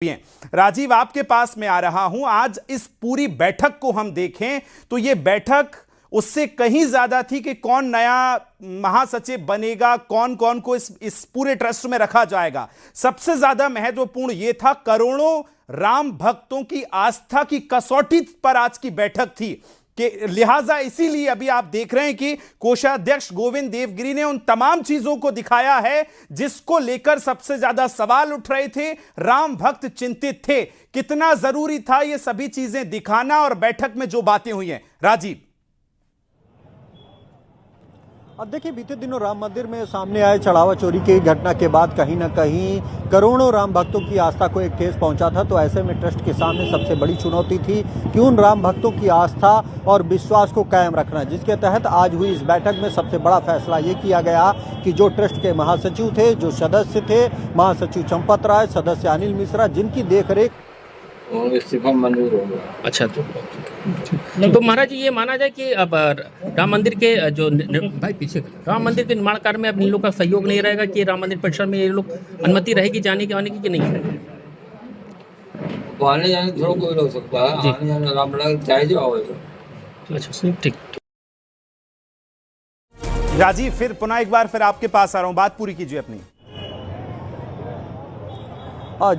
हैं। राजीव, आपके पास में आ रहा हूं। आज इस पूरी बैठक को हम देखें तो यह बैठक उससे कहीं ज्यादा थी कि कौन नया महासचिव बनेगा, कौन कौन को इस पूरे ट्रस्ट में रखा जाएगा। सबसे ज्यादा महत्वपूर्ण यह था, करोड़ों राम भक्तों की आस्था की कसौटी पर आज की बैठक थी कि लिहाजा इसीलिए अभी आप देख रहे हैं कि कोषाध्यक्ष गोविंद देवगिरी ने उन तमाम चीजों को दिखाया है जिसको लेकर सबसे ज्यादा सवाल उठ रहे थे, राम भक्त चिंतित थे। कितना जरूरी था ये सभी चीजें दिखाना और बैठक में जो बातें हुई हैं। राजीव, अब देखिए, बीते दिनों राम मंदिर में सामने आए चढ़ावा चोरी की घटना के बाद कहीं ना कहीं करोड़ों राम भक्तों की आस्था को एक ठेस पहुंचा था। तो ऐसे में ट्रस्ट के सामने सबसे बड़ी चुनौती थी कि उन राम भक्तों की आस्था और विश्वास को कायम रखना, जिसके तहत आज हुई इस बैठक में सबसे बड़ा फैसला ये किया गया कि जो ट्रस्ट के महासचिव थे, जो सदस्य थे, महासचिव चंपत राय, सदस्य अनिल मिश्रा, जिनकी देखरेख इस्तीफा मंजूर हो गया। अच्छा, तो महाराज ये माना जाए कि अब राम मंदिर के जो भाई पीछे राम मंदिर के निर्माण कार्य में अब इन लोग का सहयोग नहीं रहेगा कि राम मंदिर परिसर में ये लोग अनुमति रहेगी जाने की आने की कि नहीं? आने जाने थोड़ा कोई हो सकता है, आने जाने राम मंदिर जायज आवेगा। अच्छा, ठीक। राजीव, फिर पुनः एक बार फिर आपके पास आ रहा हूं, बात पूरी कीजिए अपनी।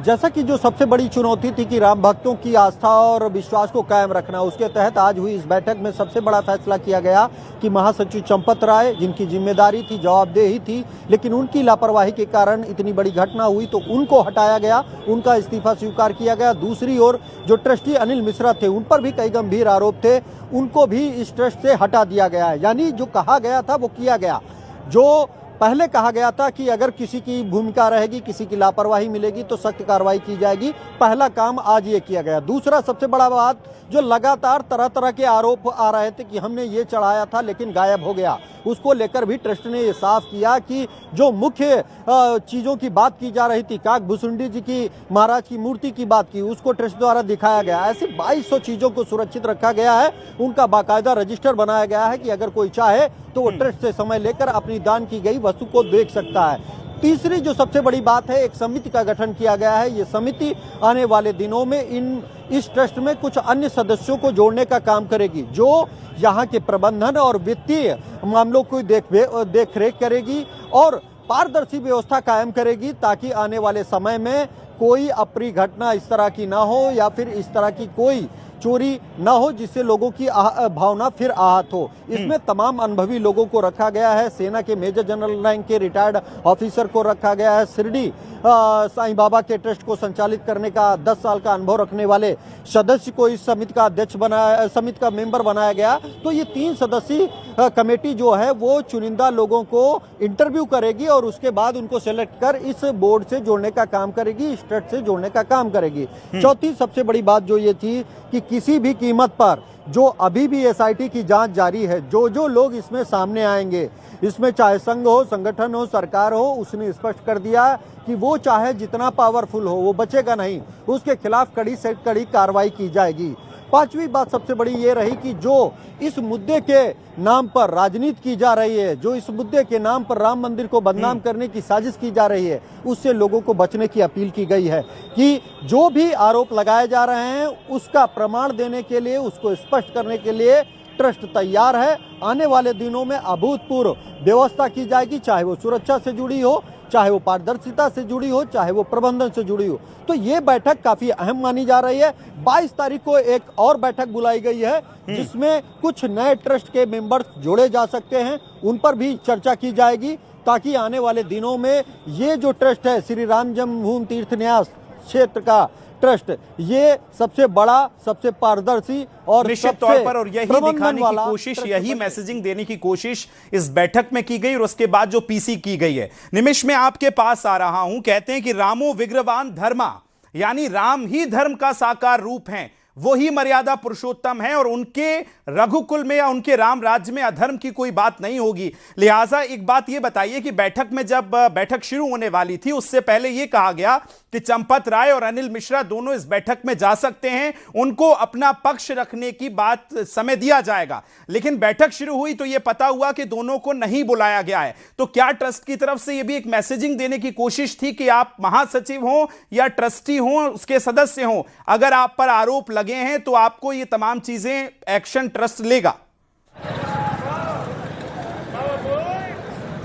जैसा कि जो सबसे बड़ी चुनौती थी कि राम भक्तों की आस्था और विश्वास को कायम रखना, उसके तहत आज हुई इस बैठक में सबसे बड़ा फैसला किया गया कि महासचिव चंपत राय, जिनकी जिम्मेदारी थी, जवाबदेही थी, लेकिन उनकी लापरवाही के कारण इतनी बड़ी घटना हुई तो उनको हटाया गया, उनका इस्तीफा स्वीकार किया गया। दूसरी ओर जो ट्रस्टी अनिल मिश्रा थे, उन पर भी कई गंभीर आरोप थे, उनको भी इस ट्रस्ट से हटा दिया गया है। यानी जो कहा गया था वो किया गया। जो पहले कहा गया था कि अगर किसी की भूमिका रहेगी, किसी की लापरवाही मिलेगी तो सख्त कार्रवाई की जाएगी, पहला काम आज ये किया गया। दूसरा सबसे बड़ा बात, जो लगातार तरह तरह के आरोप आ रहे थे कि हमने ये चढ़ाया था लेकिन गायब हो गया, उसको लेकर भी ट्रस्ट ने ये साफ किया कि जो मुख्य चीज़ों की बात की जा रही थी, काक भुसुंडी जी की महाराज की मूर्ति की बात की, उसको ट्रस्ट द्वारा दिखाया गया। ऐसे 2200 चीज़ों को सुरक्षित रखा गया है, उनका बाकायदा रजिस्टर बनाया गया है कि अगर कोई चाहे तो वो ट्रस्ट से समय लेकर अपनी दान की गई वस्तु को देख सकता है। तीसरी जो सबसे बड़ी बात है, एक समिति का गठन किया गया है। ये समिति आने वाले दिनों में इस ट्रस्ट में कुछ अन्य सदस्यों को जोड़ने का काम करेगी, जो यहाँ के प्रबंधन और वित्तीय मामलों को देख रेख करेगी और पारदर्शी व्यवस्था कायम करेगी, ताकि आने वाले समय में कोई अप्रिय घटना इस तरह की ना हो या फिर इस तरह की कोई चोरी ना हो जिससे लोगों की भावना फिर आहत हो। इसमें तमाम अनुभवी लोगों को रखा गया है। सेना के मेजर जनरल रैंक के रिटायर्ड ऑफिसर को रखा गया है। शिरडी साईं बाबा के ट्रस्ट को संचालित करने का 10 साल का अनुभव रखने वाले सदस्य को इस समिति का अध्यक्ष बनाया, समिति का मेंबर बनाया गया। तो ये 3 सदस्यीय कमेटी जो है वो चुनिंदा लोगों को इंटरव्यू करेगी और उसके बाद उनको सेलेक्ट कर इस बोर्ड से जोड़ने का काम करेगी, इस ट्रस्ट से जोड़ने का काम करेगी। चौथी सबसे बड़ी बात जो ये थी कि किसी भी कीमत पर, जो अभी भी एसआईटी की जांच जारी है, जो लोग इसमें सामने आएंगे, इसमें चाहे संघ हो, संगठन हो, सरकार हो, उसने स्पष्ट कर दिया कि वो चाहे जितना पावरफुल हो वो बचेगा नहीं, उसके खिलाफ कड़ी से कड़ी कार्रवाई की जाएगी। पांचवी बात सबसे बड़ी ये रही कि जो इस मुद्दे के नाम पर राजनीति की जा रही है, जो इस मुद्दे के नाम पर राम मंदिर को बदनाम करने की साजिश की जा रही है, उससे लोगों को बचने की अपील की गई है कि जो भी आरोप लगाए जा रहे हैं उसका प्रमाण देने के लिए, उसको स्पष्ट करने के लिए ट्रस्ट तैयार है। आने वाले दिनों में अभूतपूर्व व्यवस्था की जाएगी, चाहे वो सुरक्षा से जुड़ी हो, चाहे वो पारदर्शिता से जुड़ी हो, चाहे वो प्रबंधन से जुड़ी हो। तो ये बैठक काफी अहम मानी जा रही है। 22 तारीख को एक और बैठक बुलाई गई है जिसमें कुछ नए ट्रस्ट के मेंबर्स जोड़े जा सकते हैं, उन पर भी चर्चा की जाएगी, ताकि आने वाले दिनों में ये जो ट्रस्ट है, श्री राम जन्मभूमि तीर्थ न्यास क्षेत्र का ट्रस्ट, ये सबसे बड़ा, सबसे पारदर्शी और निश्चित तौर पर, और यही दिखाने की कोशिश, यही मैसेजिंग देने की कोशिश इस बैठक में की गई और उसके बाद जो पीसी की गई है। निमिष, में आपके पास आ रहा हूं। कहते हैं कि रामो विग्रहवान धर्मा, यानी राम ही धर्म का साकार रूप हैं। वही मर्यादा पुरुषोत्तम है और उनके रघुकुल में या उनके राम राज्य में अधर्म की कोई बात नहीं होगी। लिहाजा एक बात यह बताइए कि बैठक में जब बैठक शुरू होने वाली थी उससे पहले यह कहा गया कि चंपत राय और अनिल मिश्रा दोनों इस बैठक में जा सकते हैं, उनको अपना पक्ष रखने की बात समय दिया जाएगा। लेकिन बैठक शुरू हुई तो यह पता हुआ कि दोनों को नहीं बुलाया गया है। तो क्या ट्रस्ट की तरफ से यह भी एक मैसेजिंग देने की कोशिश थी कि आप महासचिव हो या ट्रस्टी हो, उसके सदस्य हो, अगर आप पर आरोप लगे हैं तो आपको ये तमाम चीजें एक्शन ट्रस्ट लेगा?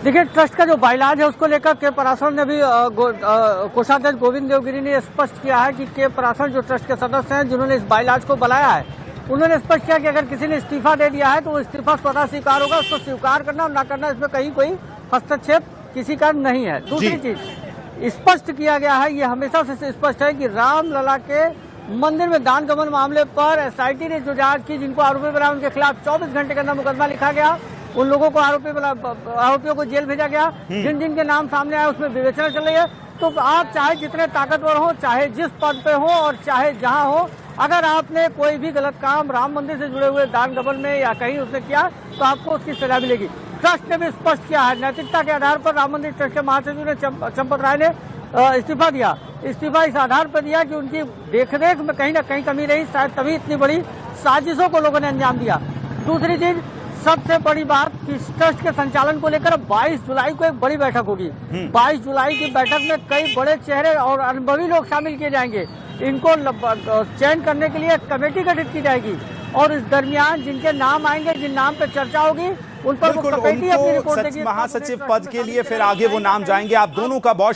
देखिए, ट्रस्ट का जो बाइलाज है उसको लेकर के पराशर ने भी कोषाध्यक्ष गोविंद देवगिरी ने स्पष्ट किया है कि के पराशर जो ट्रस्ट के सदस्य हैं जिन्होंने इस बाइलाज को बनाया है, उन्होंने स्पष्ट किया कि अगर किसी ने इस्तीफा दे दिया है तो वो इस्तीफा स्वतः स्वीकार होगा, उसको स्वीकार करना और ना करना इसमें कहीं कोई हस्तक्षेप किसी का नहीं है। दूसरी चीज स्पष्ट किया गया है, ये हमेशा से स्पष्ट है कि रामलला के मंदिर में दान गमन मामले पर एसआईटी ने जो जांच की, जिनको आरोपी बनाया उनके खिलाफ 24 घंटे के अंदर मुकदमा लिखा गया, उन लोगों को आरोपियों को जेल भेजा गया, जिन जिन के नाम सामने आए उसमें विवेचना चल रही है। तो आप चाहे जितने ताकतवर हो, चाहे जिस पद पे हो और चाहे जहां हो, अगर आपने कोई भी गलत काम राम मंदिर से जुड़े हुए दान गमन में या कहीं उसने किया तो आपको उसकी सजा मिलेगी। ट्रस्ट ने भी स्पष्ट किया है, नैतिकता के आधार पर राम मंदिर ट्रस्ट के महासचिव ने चंपत राय ने इस्तीफा दिया। इस्तीफा इस आधार पर दिया कि उनकी देखरेख में कहीं ना कहीं कमी रही, शायद तभी इतनी बड़ी साजिशों को लोगों ने अंजाम दिया। दूसरी चीज, सबसे बड़ी बात कि ट्रस्ट के संचालन को लेकर 22 जुलाई को एक बड़ी बैठक होगी। 22 जुलाई की बैठक में कई बड़े चेहरे और अनुभवी लोग शामिल किए जाएंगे। इनको चयन करने के लिए कमेटी गठित की जाएगी और इस दरमियान जिनके नाम आएंगे, जिन नाम पर चर्चा होगी, उन पर वो कमेटी अपनी रिपोर्ट देगी। महासचिव पद के लिए फिर आगे वो नाम जाएंगे। आप दोनों का बहुत